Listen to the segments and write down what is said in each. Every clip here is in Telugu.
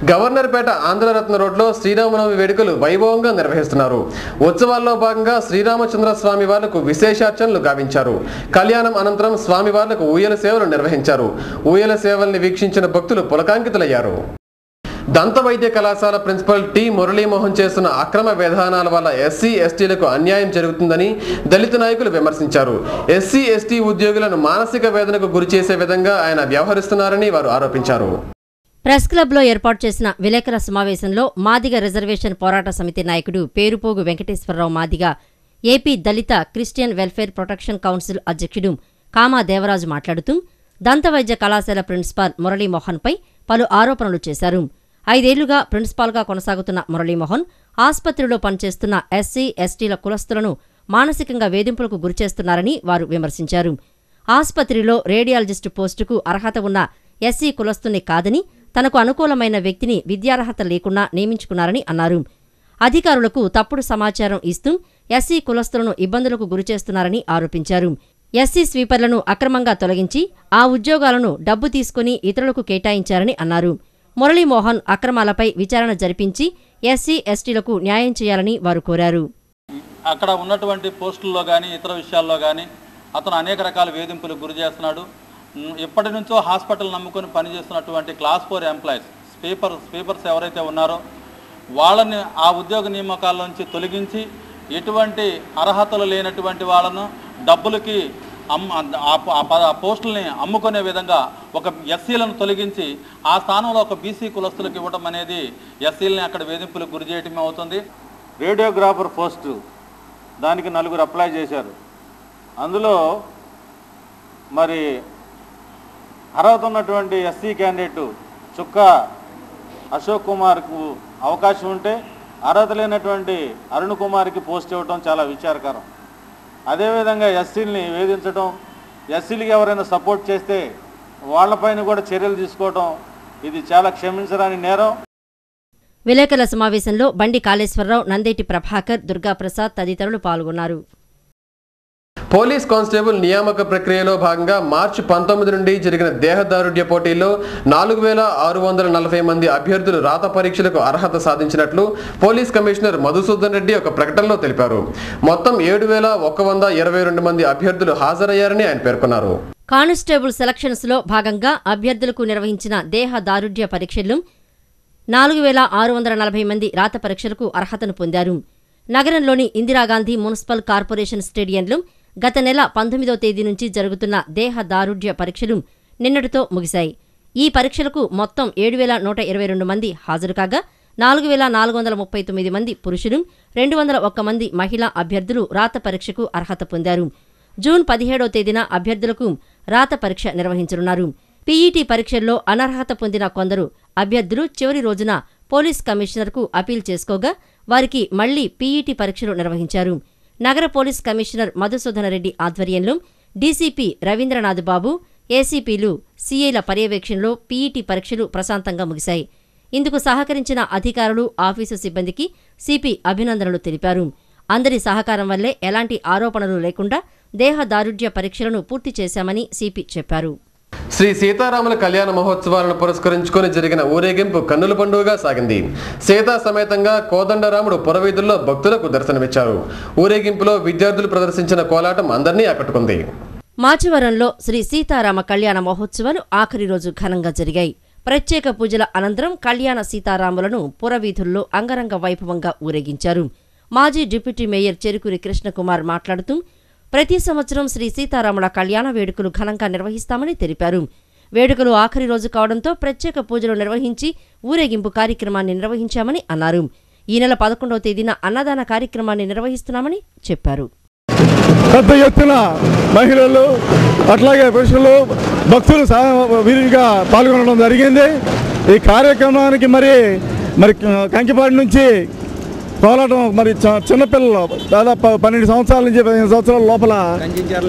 గవర్నర్పేట ఆంధ్రరత్న రోడ్లో శ్రీరామనవమి వేడుకలు వైభవంగా నిర్వహిస్తున్నారు. ఉత్సవాల్లో భాగంగా శ్రీరామచంద్ర స్వామి వార్లకు విశేషార్చనలు గావించారు. కళ్యాణం అనంతరం స్వామి వార్లకు ఊయల సేవలు నిర్వహించారు. ఊయల సేవల్ని వీక్షించిన భక్తులు పులకాంకితులయ్యారు. దంత వైద్య కళాశాల ప్రిన్సిపల్ టి మురళీమోహన్ చేస్తున్న అక్రమ విధానాల వల్ల ఎస్సీ ఎస్టీలకు అన్యాయం జరుగుతుందని దళిత నాయకులు విమర్శించారు. ఎస్సీ ఎస్టీ ఉద్యోగులను మానసిక వేదనకు గురి చేసే విధంగా ఆయన వ్యవహరిస్తున్నారని వారు ఆరోపించారు. ప్రెస్ క్లబ్లో ఏర్పాటు చేసిన విలేకరుల సమావేశంలో మాదిగ రిజర్వేషన్ పోరాట సమితి నాయకుడు పేరుపోగు వెంకటేశ్వరరావు మాదిగ, ఏపీ దళిత క్రిస్టియన్ వెల్ఫేర్ ప్రొటెక్షన్ కౌన్సిల్ అధ్యక్షుడు కామా దేవరాజు మాట్లాడుతూ దంత వైద్య కళాశాల ప్రిన్సిపాల్ మురళీమోహన్పై పలు ఆరోపణలు చేశారు. 5 ఏళ్లుగా ప్రిన్సిపాల్గా కొనసాగుతున్న మురళీమోహన్ ఆసుపత్రిలో పనిచేస్తున్న ఎస్సీ ఎస్టీల కులస్తులను మానసికంగా వేధింపులకు గురిచేస్తున్నారని వారు విమర్శించారు. ఆసుపత్రిలో రేడియాలజిస్టు పోస్టుకు అర్హత ఉన్న ఎస్సీ కులస్తుని కాదని తనకు అనుకూలమైన వ్యక్తిని విద్యార్హత లేకుండా నియమించుకున్నారని అన్నారు. అధికారులకు తప్పుడు సమాచారం ఇస్తూ ఎస్సీ కులస్తులను ఇబ్బందులకు గురిచేస్తున్నారని ఆరోపించారు. ఎస్సీ స్వీపర్లను అక్రమంగా తొలగించి ఆ ఉద్యోగాలను డబ్బు తీసుకుని ఇతరులకు కేటాయించారని అన్నారు. మురళీమోహన్ అక్రమాలపై విచారణ జరిపించి ఎస్సీ ఎస్టీలకు న్యాయం చేయాలని వారు కోరారు. అక్కడ ఉన్నటువంటి పోస్టుల్లో కానీ ఇతర విషయాల్లో కానీ అతను అనేక రకాల వేధింపులకు గురి చేస్తున్నాడు. ఎప్పటి నుంచో హాస్పిటల్ నమ్ముకొని పనిచేస్తున్నటువంటి క్లాస్ 4 ఎంప్లాయీస్ స్వీపర్స్ ఎవరైతే ఉన్నారో వాళ్ళని ఆ ఉద్యోగ నియామకాల నుంచి తొలగించి ఎటువంటి అర్హతలు లేనటువంటి వాళ్ళను డబ్బులకి ఆ పోస్టుల్ని అమ్ముకునే విధంగా ఒక ఎస్సీలను తొలగించి ఆ స్థానంలో ఒక బీసీ కులస్తులకు ఇవ్వడం అనేది ఎస్సీలని అక్కడ వేధింపులకు గురి చేయటమే అవుతుంది. రేడియోగ్రాఫర్ పోస్టు దానికి 4 అప్లై చేశారు. అందులో మరి అర్హత ఉన్నటువంటి ఎస్సీ క్యాండిడేటు చుక్క అశోక్ కుమార్కు అవకాశం ఉంటే అర్హత లేనటువంటి అరుణ్ కుమార్కి పోస్ట్ ఇవ్వడం చాలా విచారకరం. అదేవిధంగా ఎస్సీలని వేధించడం, ఎస్సీలకి ఎవరైనా సపోర్ట్ చేస్తే వాళ్లపైన కూడా చర్యలు తీసుకోవడం ఇది చాలా క్షమించరాని నేరం. విలేకరుల సమావేశంలో బండి కాళేశ్వరరావు, నందేటి ప్రభాకర్, దుర్గాప్రసాద్ తదితరులు పాల్గొన్నారు. పోలీస్ కానిస్టేబుల్ నియామక ప్రక్రియలో భాగంగా మార్చి 19 నుండి జరిగిన దేహదారుఢ్య పోటీల్లో 4640 మంది అభ్యర్థులు రాత పరీక్షలకు అర్హత సాధించినట్లు పోలీస్ కమిషనర్ మధుసూదన్ రెడ్డి ఒక ప్రకటనలో తెలిపారు. మొత్తం 7122 మంది అభ్యర్థులు హాజరయ్యారని ఆయన పేర్కొన్నారు. కానిస్టేబుల్ సెలక్షన్స్లో భాగంగా అభ్యర్థులకు నిర్వహించిన దేహదారుఢ్య పరీక్షల్లో 4640 మంది రాత పరీక్షలకు అర్హతను పొందారు. నగరంలోని ఇందిరాగాంధీ మున్సిపల్ కార్పొరేషన్ స్టేడియంలో గత నెల 19వ తేదీ నుంచి జరుగుతున్న దేహదారుఢ్య పరీక్షలు నిన్నటితో ముగిశాయి. ఈ పరీక్షలకు మొత్తం 7122 మంది హాజరు కాగా 4439 మంది పురుషులు, 201 మంది మహిళా అభ్యర్థులు రాత పరీక్షకు అర్హత పొందారు. జూన్ 17వ తేదీన అభ్యర్థులకు రాత పరీక్ష నిర్వహించనున్నారు. పీఈటీ పరీక్షల్లో అనర్హత పొందిన కొందరు అభ్యర్థులు చివరి రోజున పోలీస్ కమిషనర్కు అపీల్ చేసుకోగా వారికి మళ్లీ పీఈటీ పరీక్షలు నిర్వహించారు. నగర పోలీస్ కమిషనర్ మధుసూదన రెడ్డి ఆధ్వర్యంలో డీసీపీ రవీంద్రనాథ్ బాబు, ఏసీపీలు, సీఐల పర్యవేక్షణలో పీఈటీ పరీక్షలు ప్రశాంతంగా ముగిశాయి. ఇందుకు సహకరించిన అధికారులు, ఆఫీసు సిబ్బందికి సిపి అభినందనలు తెలిపారు. అందరి సహకారం వల్లే ఎలాంటి ఆరోపణలు లేకుండా దేహదారుఢ్య పరీక్షలను పూర్తి చేశామని సిపి చెప్పారు. శ్రీ సీతారాముల కళ్యాణ మహోత్సవాలను పురస్కరించుకుని జరిగిన ఊరేగింపు కన్నుల పండుగగా సాగింది. సీతా సమేతంగా కోదండరాముడు పురవీధుల్లో భక్తులకు దర్శనమిచ్చారు. ఊరేగింపులో విద్యార్థులు ప్రదర్శించిన కోలాటం అందరినీ ఆకట్టుకుంది. మాచవరంలో శ్రీ సీతారామ కళ్యాణ మహోత్సవాలు ఆఖరి రోజు ఘనంగా జరిగాయి. ప్రత్యేక పూజల అనంతరం కళ్యాణ సీతారాములను పురవీధుల్లో అంగరంగ వైభవంగా ఊరేగించారు. మాజీ డిప్యూటీ మేయర్ చెరుకూరి కృష్ణకుమార్ మాట్లాడుతూ ప్రతి సంవత్సరం శ్రీ సీతారాముల కళ్యాణ వేడుకలు ఘనంగా నిర్వహిస్తామని తెలిపారు. వేడుకలు ఆఖరి రోజు కావడంతో ప్రత్యేక పూజలు నిర్వహించి ఊరేగింపు కార్యక్రమాన్ని నిర్వహించామని అన్నారు. ఈ నెల 11వ తేదీన అన్నదాన కార్యక్రమాన్ని నిర్వహిస్తున్నామని చెప్పారు. పెద్ద ఎత్తున మహిళలు అట్లాగే పురుషులు భక్తులు వీరిగా పాల్గొనడం జరిగింది. ఈ కార్యక్రమానికి మరి కంకిపాడి నుంచి కోలాటం మరి చిన్నపిల్లలు దాదాపు 12 సంవత్సరాల నుంచి 15 సంవత్సరాల లోపల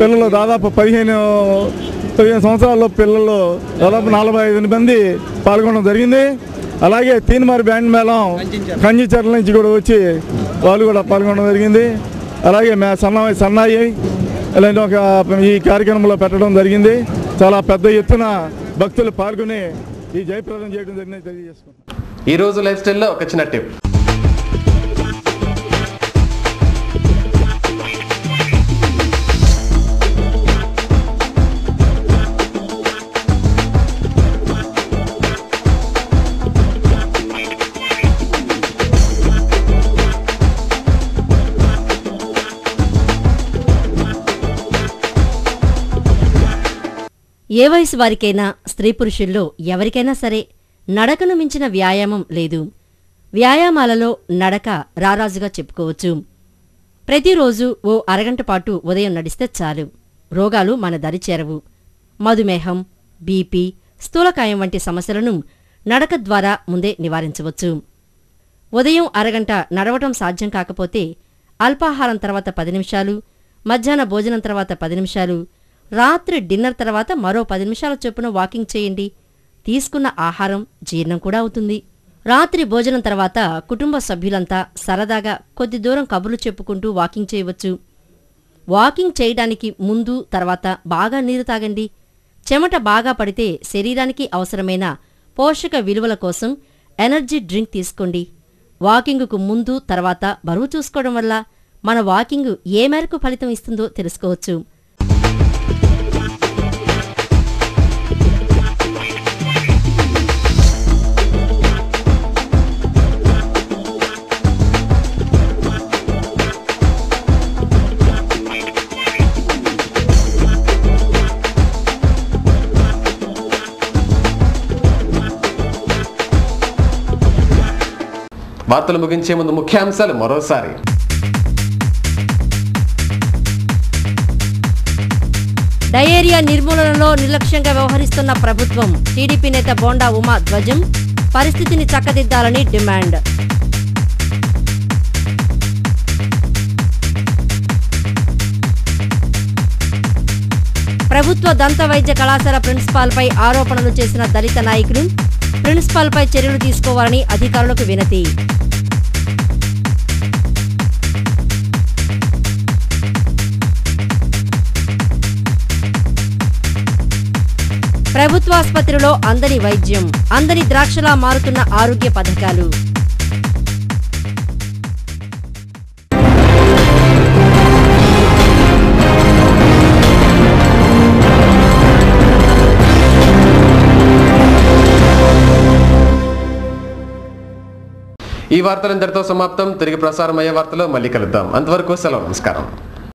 పిల్లలు దాదాపు 15 సంవత్సరాల పిల్లలు దాదాపు 45 మంది పాల్గొనడం జరిగింది. అలాగే తీన్మార్ బ్యాండ్ మేళం కంచిచర్ల నుంచి కూడా వచ్చి వాళ్ళు కూడా పాల్గొనడం జరిగింది. అలాగే సన్నాయి ఇలాంటి ఒక ఈ కార్యక్రమంలో పెట్టడం జరిగింది. చాలా పెద్ద ఎత్తున భక్తులు పాల్గొని ఈ జయప్రదం చేయడం జరిగిందని తెలియజేసుకుంటున్నాం. ఈ రోజు లైఫ్ స్టైల్లో ఒక చిన్న టిప్. ఏ వయసు వారికైనా స్త్రీ పురుషుల్లో ఎవరికైనా సరే నడకను మించిన వ్యాయామం లేదు. వ్యాయామాలలో నడక రారాజుగా చెప్పుకోవచ్చు. ప్రతిరోజు ఓ అరగంట పాటు ఉదయం నడిస్తే చాలు, రోగాలు మన దరి చేరవు. మధుమేహం, బీపీ, స్థూలకాయం వంటి సమస్యలను నడక ద్వారా ముందే నివారించవచ్చు. ఉదయం అరగంట నడవటం సాధ్యం కాకపోతే అల్పాహారం తర్వాత 10 నిమిషాలు, మధ్యాహ్న భోజనం తర్వాత 10 నిమిషాలు, రాత్రి డిన్నర్ తర్వాత మరో 10 నిమిషాల చొప్పున వాకింగ్ చేయండి. తీసుకున్న ఆహారం జీర్ణం కూడా అవుతుంది. రాత్రి భోజనం తర్వాత కుటుంబ సభ్యులంతా సరదాగా కొద్ది దూరం కబుర్లు చెప్పుకుంటూ వాకింగ్ చేయవచ్చు. వాకింగ్ చేయడానికి ముందు తర్వాత బాగా నీరు తాగండి. చెమట బాగా పడితే శరీరానికి అవసరమైన పోషక విలువల కోసం ఎనర్జీ డ్రింక్ తీసుకోండి. వాకింగుకు ముందు తర్వాత బరువు చూసుకోవడం వల్ల మన వాకింగ్ ఏ మేరకు ఫలితం ఇస్తుందో తెలుసుకోవచ్చు. వార్తలు ముగించే ముందు ముఖ్యాంశాలు మరోసారి. డయేరియా నిర్మూలనలో నిర్లక్ష్యంగా వ్యవహరిస్తున్న ప్రభుత్వం. టీడీపీ నేత బోండా ఉమా ధ్వజం. పరిస్థితిని చక్కదిద్దాలని డిమాండ్. ప్రభుత్వ దంత వైద్య కళాశాల ప్రిన్సిపాల్పై ఆరోపణలు చేసిన దళిత నాయకులు. ప్రిన్సిపాల్పై చర్యలు తీసుకోవాలని అధికారులకు వినతి. ప్రభుత్వాసుపత్రిలో అందని వైద్యం. అందని ద్రాక్షలా మారుతున్న ఆరోగ్య పథకాలు. ఈ వార్తలు ఇంతటితో సమాప్తం. తిరిగి ప్రసారం అయ్యే వార్తలో మళ్ళీ కలుద్దాం. అంతవరకు సెలవు. నమస్కారం.